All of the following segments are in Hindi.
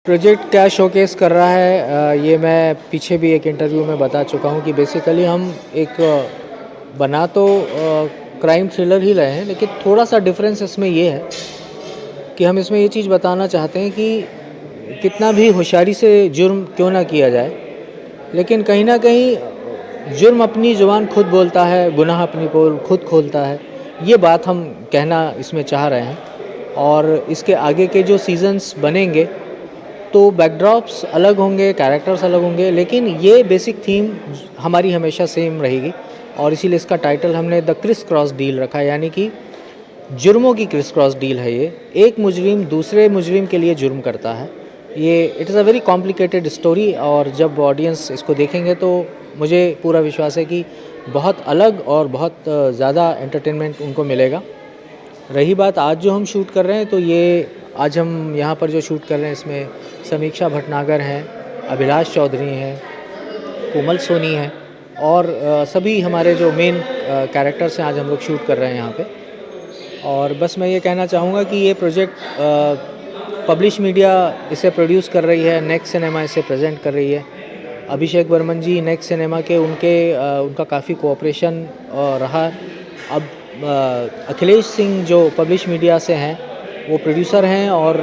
प्रोजेक्ट क्या शोकेस कर रहा है ये मैं पीछे भी एक इंटरव्यू में बता चुका हूँ कि बेसिकली हम एक बना तो क्राइम थ्रिलर ही रहे हैं, लेकिन थोड़ा सा डिफरेंस इसमें ये है कि हम इसमें ये चीज़ बताना चाहते हैं कि कितना भी होशियारी से जुर्म क्यों ना किया जाए, लेकिन कहीं ना कहीं जुर्म अपनी ज़ुबान खुद बोलता है, गुनाह अपनी पोल खुद खोलता है। ये बात हम कहना इसमें चाह रहे हैं। और इसके आगे के जो सीजन्स बनेंगे तो बैकड्रॉप्स अलग होंगे, कैरेक्टर्स अलग होंगे, लेकिन ये बेसिक थीम हमारी हमेशा सेम रहेगी। और इसीलिए इसका टाइटल हमने द क्रिस क्रॉस डील रखा है, यानी कि जुर्मों की क्रिस क्रॉस डील है ये। एक मुजरिम दूसरे मुजरिम के लिए जुर्म करता है। ये it is a very complicated story, और जब ऑडियंस इसको देखेंगे तो मुझे पूरा विश्वास है कि बहुत अलग और बहुत ज़्यादा एंटरटेनमेंट उनको मिलेगा। रही बात आज जो हम शूट कर रहे हैं, तो ये आज हम यहाँ पर जो शूट कर रहे हैं इसमें समीक्षा भटनागर हैं, अभिलाष चौधरी हैं, कोमल सोनी हैं, और सभी हमारे जो मेन कैरेक्टर्स हैं आज हम लोग शूट कर रहे हैं यहाँ पे। और बस मैं ये कहना चाहूँगा कि ये प्रोजेक्ट पब्लिश मीडिया इसे प्रोड्यूस कर रही है, नेक्स्ट सिनेमा इसे प्रेजेंट कर रही है। अभिषेक बर्मन जी नेक्स्ट सिनेमा के उनका काफ़ी कोऑपरेशन रहा। अब अखिलेश सिंह जो पब्लिश मीडिया से हैं वो प्रोड्यूसर हैं, और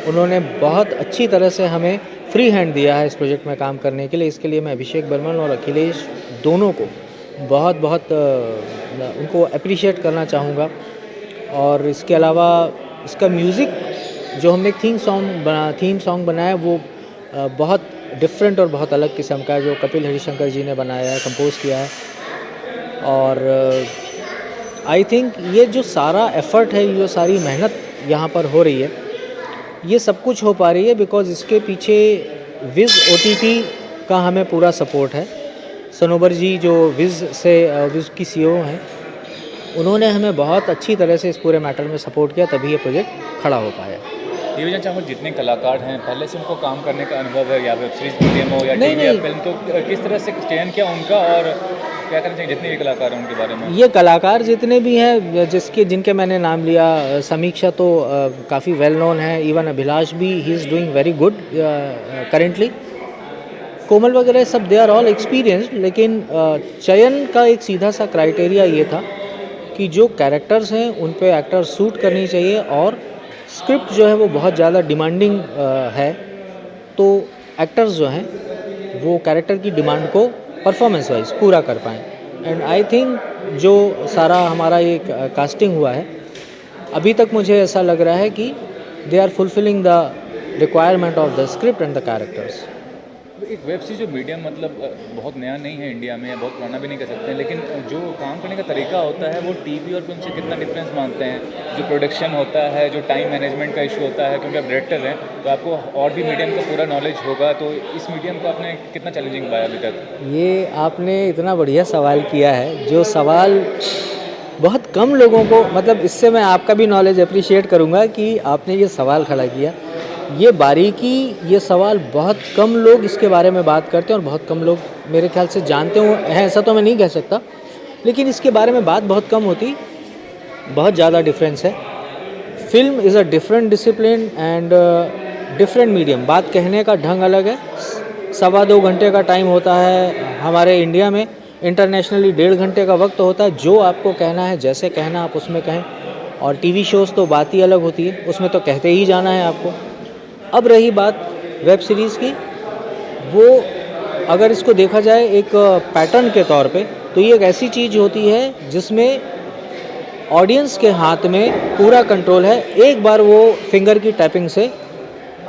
उन्होंने बहुत अच्छी तरह से हमें फ्री हैंड दिया है इस प्रोजेक्ट में काम करने के लिए। इसके लिए मैं अभिषेक बर्मन और अखिलेश दोनों को बहुत बहुत उनको अप्रिशिएट करना चाहूँगा। और इसके अलावा इसका म्यूज़िक जो हमने थीम सॉन्ग बनाया वो बहुत डिफरेंट और बहुत अलग किस्म का है, जो कपिल हरिशंकर जी ने बनाया है, कंपोज किया है। और आई थिंक ये जो सारा एफ़र्ट है, ये जो सारी मेहनत यहाँ पर हो रही है, ये सब कुछ हो पा रही है बिकॉज़ इसके पीछे विज़ OTT का हमें पूरा सपोर्ट है। सनोबर जी जो विज़ की CEO हैं, उन्होंने हमें बहुत अच्छी तरह से इस पूरे मैटर में सपोर्ट किया, तभी ये प्रोजेक्ट खड़ा हो पाया। ये भी जानना चाहूँगा, जितने कलाकार हैं पहले से उनको काम करने का अनुभव है, या वेब सीरीज मीडियम हो या टीवी या फिल्म, तो किस तरह से चयन किया उनका, और क्या करना चाहिए जितने भी कलाकार हैं उनके बारे में? ये कलाकार जितने भी हैं जिनके मैंने नाम लिया, समीक्षा तो काफ़ी वेल नोन है, इवन अभिलाष भी he is doing very good currently. Komal वगैरह सब दे आर ऑल एक्सपीरियंस्ड, लेकिन चयन का एक सीधा सा क्राइटेरिया ये था कि जो कैरेक्टर्स हैं उन पे एक्टर सूट करनी चाहिए, और स्क्रिप्ट जो है वो बहुत ज़्यादा डिमांडिंग है, तो एक्टर्स जो हैं वो कैरेक्टर की डिमांड को परफॉर्मेंस वाइज पूरा कर पाएँ। एंड आई थिंक जो सारा हमारा ये कास्टिंग हुआ है, अभी तक मुझे ऐसा लग रहा है कि they are fulfilling the requirement of the script and the characters. एक वेब सीरीज जो मीडियम मतलब बहुत नया नहीं है इंडिया में, या बहुत पुराना भी नहीं कह सकते हैं, लेकिन जो काम करने का तरीका होता है वो टीवी और फिल्म से कितना डिफरेंस मानते हैं? जो प्रोडक्शन होता है, जो टाइम मैनेजमेंट का इशू होता है, क्योंकि आप डायरेक्टर हैं तो आपको और भी मीडियम का पूरा नॉलेज होगा, तो इस मीडियम को आपने कितना चैलेंजिंग पाया अभी तक? ये आपने इतना बढ़िया सवाल किया है, जो सवाल बहुत कम लोगों को, मतलब इससे मैं आपका भी नॉलेज अप्रिशिएट करूँगा कि आपने ये सवाल खड़ा किया। ये बारीकी, ये सवाल बहुत कम लोग इसके बारे में बात करते हैं, और बहुत कम लोग मेरे ख्याल से जानते हैं, ऐसा तो मैं नहीं कह सकता, लेकिन इसके बारे में बात बहुत कम होती। बहुत ज़्यादा डिफरेंस है। Film is a different discipline and different medium. बात कहने का ढंग अलग है। 2.25 घंटे का टाइम होता है हमारे इंडिया में, इंटरनेशनली 1.5 घंटे का वक्त होता है। जो आपको कहना है, जैसे कहना आप उसमें कहें। और टीवी शोज़ तो बात ही अलग होती है, उसमें तो कहते ही जाना है आपको। अब रही बात वेब सीरीज़ की, वो अगर इसको देखा जाए एक पैटर्न के तौर पे, तो ये एक ऐसी चीज़ होती है जिसमें ऑडियंस के हाथ में पूरा कंट्रोल है। एक बार वो फिंगर की टैपिंग से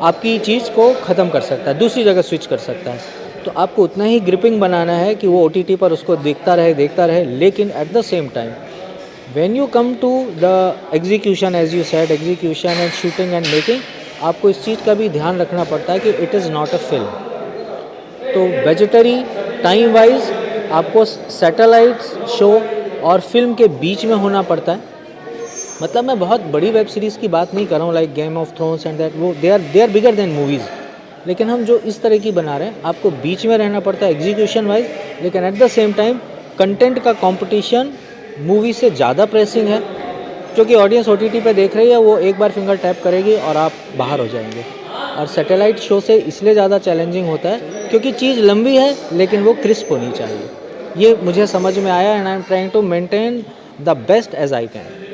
आपकी चीज़ को ख़त्म कर सकता है, दूसरी जगह स्विच कर सकता है। तो आपको उतना ही ग्रिपिंग बनाना है कि वो OTT पर उसको देखता रहे, लेकिन at the same time when you come to the execution, as you said, execution and shooting and making, आपको इस चीज़ का भी ध्यान रखना पड़ता है कि it is not a film. तो बजटरी टाइम वाइज आपको सैटेलाइट शो और फिल्म के बीच में होना पड़ता है। मतलब मैं बहुत बड़ी वेब सीरीज़ की बात नहीं कर रहा हूँ, like game of thrones and that, वो they are bigger than movies, लेकिन हम जो इस तरह की बना रहे हैं, आपको बीच में रहना पड़ता है एग्जीक्यूशन वाइज, लेकिन at the same time content का कंपटीशन मूवी से ज़्यादा प्रेसिंग है, क्योंकि ऑडियंस OTT पे देख रही है, वो एक बार फिंगर टैप करेगी और आप बाहर हो जाएंगे। और सैटेलाइट शो से इसलिए ज़्यादा चैलेंजिंग होता है क्योंकि चीज़ लंबी है लेकिन वो क्रिस्प होनी चाहिए। ये मुझे समझ में आया and I am trying to maintain the best as I can.